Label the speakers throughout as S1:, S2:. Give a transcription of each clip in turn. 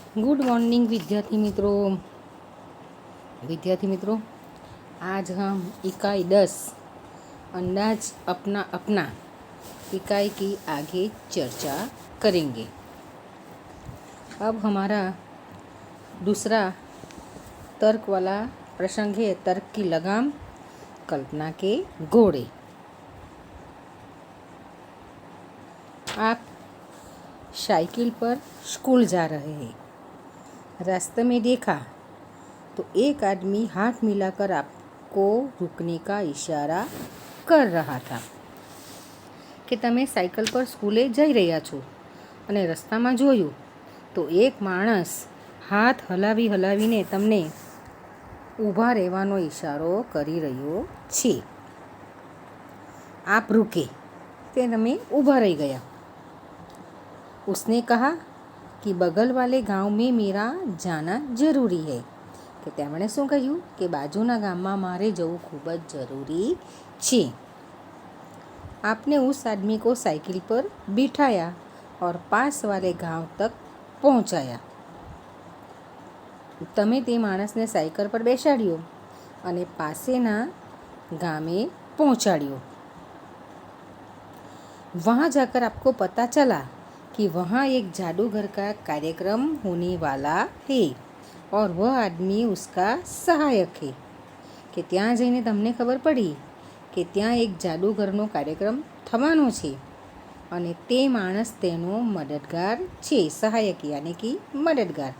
S1: Good morning विद्यार्थी मित्रों। आज हम इकाई 10 अंदाज अपना अपना इकाई की आगे चर्चा करेंगे। अब हमारा दूसरा तर्क वाला प्रसंग है तर्क की लगाम, कल्पना के घोड़े। आप साइकिल पर स्कूल जा रहे हैं। रास्ते में देखा तो एक आदमी हाथ मिलाकर आपको रुकने का इशारा कर रहा था કે તમે સાયકલ પર સ્કૂલે જઈ રહ્યા છો અને રસ્તામાં જોયું તો એક માણસ હાથ હલાવીને તમને ઊભા રહેવાનો ઇશારો કરી રહ્યો છે। આપ રૂકે તે તમે ઊભા રહી ગયા। उसने कहा कि बगल वाले गांव में मेरा जाना जरूरी है કે તેમણે શું કહ્યું કે બાજુના ગામમાં મારે જવું ખૂબ જ જરૂરી છે। आपने उस आदमी को साइकिल पर बिठाया और पास वाले गांव तक पहुंचाया। તમે તે માણસને સાયકલ પર બેસાડ્યો અને પાસેના ગામે પહોંચાડ્યો। वहाँ जाकर आपको पता चला कि वहाँ एक जादूगर का कार्यक्रम होने वाला है और वह आदमी उसका सहायक है કે ત્યાં જઈને તમને ખબર પડી કે ત્યાં એક જાદુગરનો કાર્યક્રમ થવાનો છે અને તે માણસ તેનો મદદગાર છે। સહાયક यानी कि मददगार।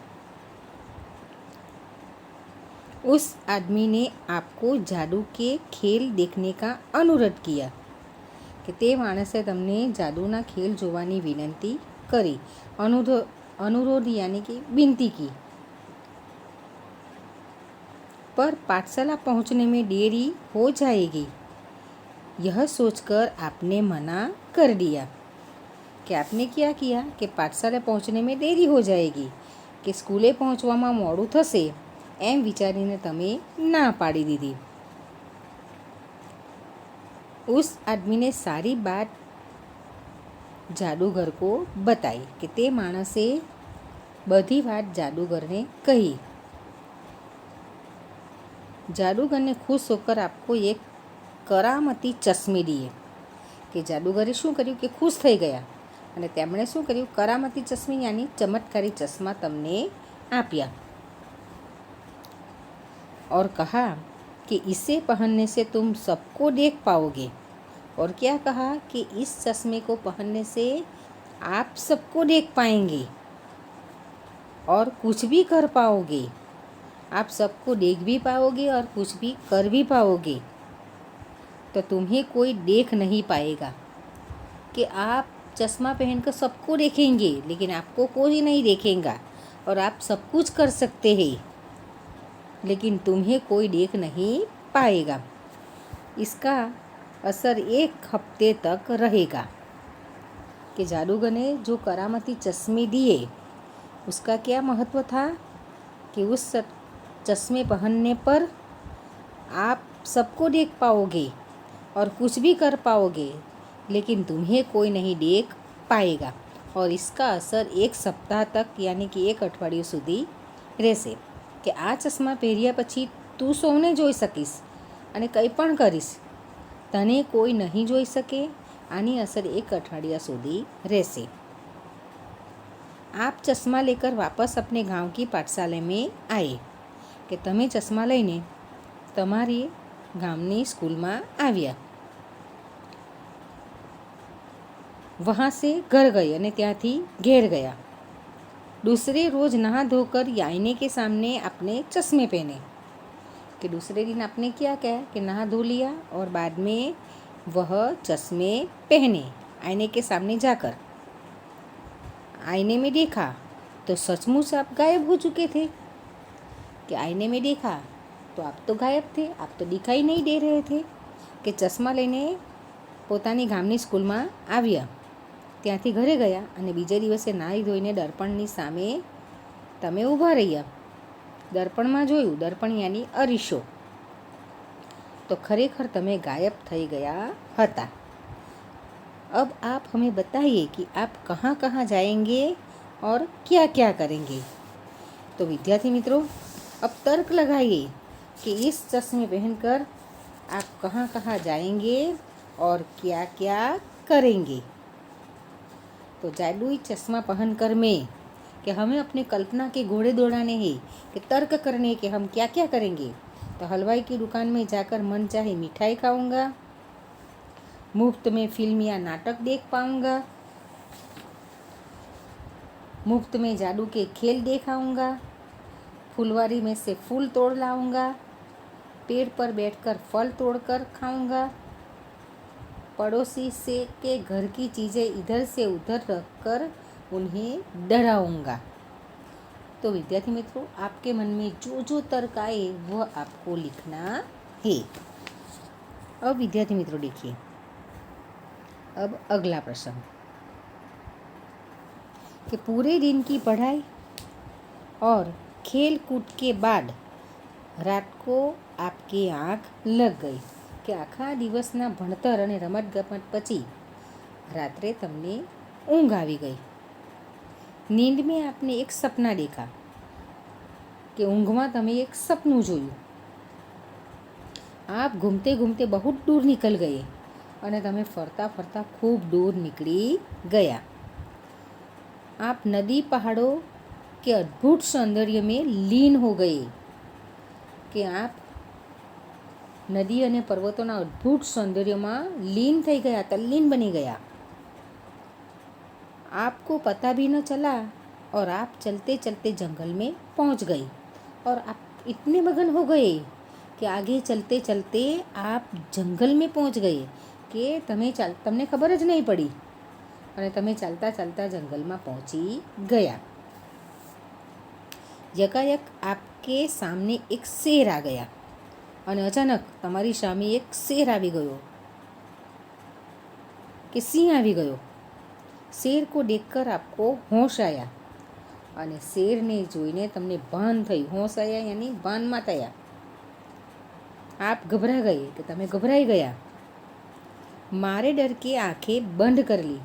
S1: उस आदमी ने आपको जादू के खेल देखने का अनुरोध किया કે તે માણસે તમને જાદુના ખેલ જોવાની વિનંતી કરી। अनुरोध यानी कि विनती की। पर पाठशाला पहुंचने में देरी हो जाएगी यह सोचकर आपने मना कर दिया कि आपने क्या किया कि पाठशाला पहुंचने में देरी हो जाएगी कि स्कूले पहुंचવામાં મોડું થશે એમ વિચારીને તમે ના પાડી દીધી। उस आदमी ने सारी बात जादूगर को बताई कि તે માણસે બધી વાત जादूगरને कही। जादूगर ने खुश होकर आपको एक करामती चश्मे दिए કે જાદુગરે શું કર્યું કે ખુશ થઈ ગયા અને તેમણે શું કર્યું करामती चश्मे यानी चमत्कारी चश्मा તમને આપ્યા। और कहा कि इसे पहनने से तुम सबको देख पाओगे। और क्या कहा कि इस चश्मे को पहनने से आप सबको देख पाएंगे और कुछ भी कर पाओगे। आप सबको देख भी पाओगे और कुछ भी कर भी पाओगे। तो तुम्हें कोई देख नहीं पाएगा कि आप चश्मा पहनकर सबको देखेंगे लेकिन आपको कोई नहीं देखेगा और आप सब कुछ कर सकते हैं लेकिन तुम्हें कोई देख नहीं पाएगा। इसका असर एक हफ्ते तक रहेगा। कि जादूगर ने जो करामती चश्मे दिए उसका क्या महत्व था कि उस चश्मे पहनने पर आप सबको देख पाओगे और कुछ भी कर पाओगे लेकिन तुम्हें कोई नहीं देख पाएगा और इसका असर एक सप्ताह तक यानी कि एक અઠવાડિયું સુધી રહેશે। કે આ ચશ્મા પહેર્યા પછી તું સૌને જોઈ શકીશ અને કંઈ પણ કરીશ, તને કોઈ નહીં જોઈ શકે। આની અસર એક અઠવાડિયા સુધી રહેશે। आप चश्मा लेकर वापस अपने गांव की पाठशाला में आए કે તમે ચશ્મા લઈને તમારી ગામની સ્કૂલમાં આવ્યા। वहाँ से घर गए અને ત્યાંથી ઘેર ગયા। दूसरे रोज नहा धोकर आईने के सामने अपने चश्मे पहने कि दूसरे दिन आपने क्या किया कि नहा धो लिया और बाद में वह चश्मे पहने आईने के सामने जाकर। आईने में देखा तो सचमुच आप गायब हो चुके थे। कि आईने में देखा तो आप तो गायब थे, आप तो दिखाई नहीं दे रहे थे। कि चश्मा લઈને પોતાની ગામની સ્કૂલમાં આવ્યા, ત્યાંથી ઘરે ગયા અને બીજા દિવસે નાહી ધોઈને દર્પણની સામે તમે ઊભા રહ્યા। દર્પણમાં જોયું, દર્પણ યાની અરીસો, તો ખરેખર તમે ગાયબ થઈ ગયા હતા। अब आप हमें बताइए कि आप कहाँ कहाँ जाएंगे और क्या क्या करेंगे। तो विद्यार्थी मित्रों, अब तर्क लगाइए कि इस चश्मे पहनकर आप कहाँ कहाँ जाएंगे और क्या क्या करेंगे। तो जादुई चश्मा पहनकर में कि हमें अपनी कल्पना के घोड़े दौड़ाने हैं, कि तर्क करने के हम क्या क्या करेंगे। तो हलवाई की दुकान में जाकर मन चाहे मिठाई खाऊंगा, मुफ्त में फिल्म या नाटक देख पाऊंगा, मुफ्त में जादू के खेल देखाऊंगा, फुलवारी में से फूल तोड़ लाऊंगा, पेड़ पर बैठकर फल तोड़कर खाऊंगा, पड़ोसी से के घर की चीज़ें इधर से उधर रखकर उन्हें डराऊंगा। तो विद्यार्थी मित्रों, आपके मन में जो जो तर्क आए वह आपको लिखना है। अब विद्यार्थी मित्रों देखिए, अब अगला प्रश्न कि पूरे दिन की पढ़ाई और खेल कूद के बाद रात को आपकी आँख लग गई, કે આખા દિવસના ભણતર અને રમતગમત પછી રાત્રે તમને ઊંઘ આવી ગઈ। નીંદ में आपने एक सपना देखा, કે ઊંઘમાં તમે એક સપનું જોયું। आप घूमते घूमते बहुत दूर निकल गए અને તમે ફરતા ફરતા ખૂબ दूर निकली गया। आप नदी पहाड़ों के अद्भुत सौंदर्य में लीन हो गए, કે आप नदी અને પર્વતોના અદ્ભુત સૌંદર્યમાં લીન થઈ ગયા, તલ્લીન બની गया। आपको पता भी न चला और आप चलते चलते जंगल में पहुंच गई। और आप इतने मगन हो गए कि आगे चलते चलते आप जंगल में पहुंच गए कि તમને ખબર જ નહીં પડી અને તમે ચાલતા ચાલતા જંગલમાં પહોંચી ગયા। यकायक आपके सामने एक शेर आ गया અને અચાનક તમારી સામે એક શેર આવી ગયો, કે સિંહ આવી ગયો। शेर को देखकर आपको होश आया અને શેરને જોઈને તમને ભાન થયું। હોશ આયા યાની ભાનમાં થયા। आप घबरा गए કે તમે ગભરાઈ ગયા। મારે ડર કે આંખે બંધ કરી લી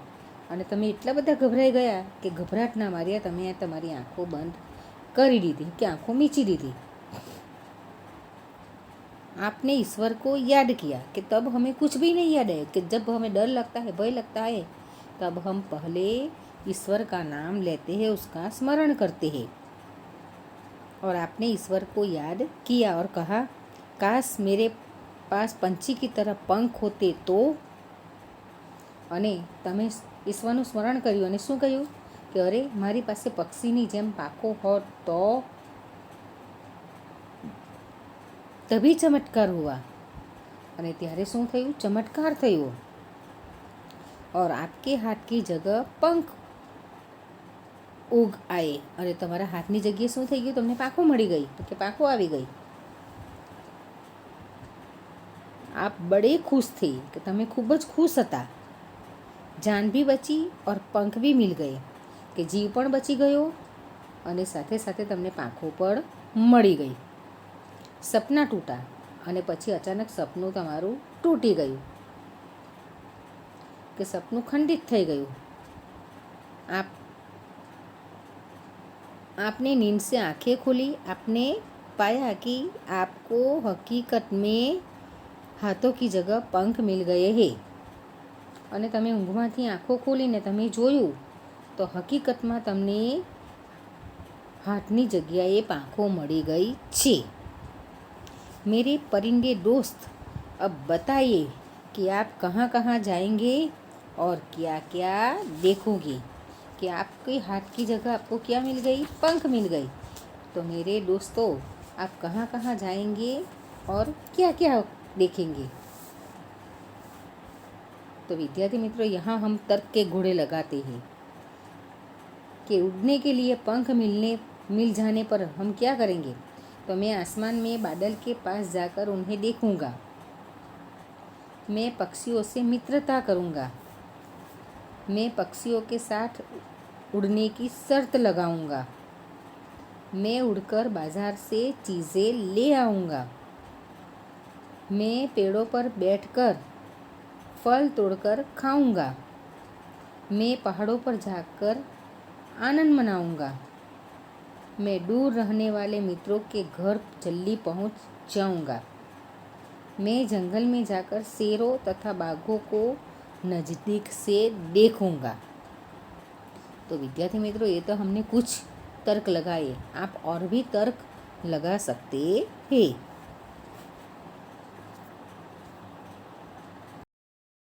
S1: અને તમે એટલા બધા ગભરાઈ ગયા કે ગભરાટના માર્યા તમે તમારી આંખો બંધ કરી દીધી, કે આંખો મીચી દીધી। आपने ईश्वर को याद किया कि तब हमें कुछ भी नहीं याद है, कि जब हमें डर लगता है, भय लगता है, तब हम पहले ईश्वर का नाम लेते हैं, उसका स्मरण करते हैं। और आपने ईश्वर को याद किया और कहा, काश मेरे पास पंछी की तरह पंख होते तो। અને તમે ઈશ્વરનું સ્મરણ કર્યું અને શું કહ્યું કે અરે મારી પાસે પક્ષીની જેમ પાંખો હોત તો। तभी चमत्कार हुआ અને ત્યારે શું થયું? ચમત્કાર થયો। और आपके हाथ की जगह पंख उग आए અને તમારા હાથની જગ્યાએ શું થઈ ગયું? તમને પાંખો મળી ગઈ, તો કે પાંખો આવી ગઈ। आप बड़े खुश थे कि તમે ખૂબ જ ખુશ હતા। जान भी बची और पंख भी मिल गए, કે જીવ પણ બચી ગયો અને સાથે સાથે તમને પાંખો પણ મળી ગઈ। સપના તૂટા અને પછી અચાનક સપનું તમારું તૂટી ગયું, કે સપનું ખંડિત થઈ ગયું। आपने नींद से आंखें खोली, आपने पाया कि आपको हकीकत में हाथों की जगह पंख मिल गए हैं। અને તમે ઊંઘમાંથી આંખો ખોલીને તમે જોયું તો હકીકતમાં તમને હાથની જગ્યાએ પાંખો મળી ગઈ છે। मेरे परिंदे दोस्त, अब बताइए कि आप कहाँ कहाँ जाएंगे और क्या क्या देखोगे। कि आपके हाथ की जगह आपको क्या मिल गई? पंख मिल गई। तो मेरे दोस्तों, आप कहाँ कहाँ जाएंगे और क्या क्या देखेंगे। तो विद्यार्थी मित्रों, यहाँ हम तर्क के घोड़े लगाते हैं कि उड़ने के लिए पंख मिल जाने पर हम क्या करेंगे। तो मैं आसमान में बादल के पास जाकर उन्हें देखूंगा, मैं पक्षियों से मित्रता करूंगा, मैं पक्षियों के साथ उड़ने की शर्त लगाऊंगा, मैं उड़कर बाजार से चीज़ें ले आऊंगा, मैं पेड़ों पर बैठकर फल तोड़कर खाऊंगा, मैं पहाड़ों पर जाकर आनंद मनाऊंगा, मैं दूर रहने वाले मित्रों के घर जल्दी पहुंच जाऊंगा। मैं जंगल में जाकर शेरों तथा बाघों को नज़दीक से देखूंगा। तो विद्यार्थी मित्रों, ये तो हमने कुछ तर्क लगाए, आप और भी तर्क लगा सकते हैं।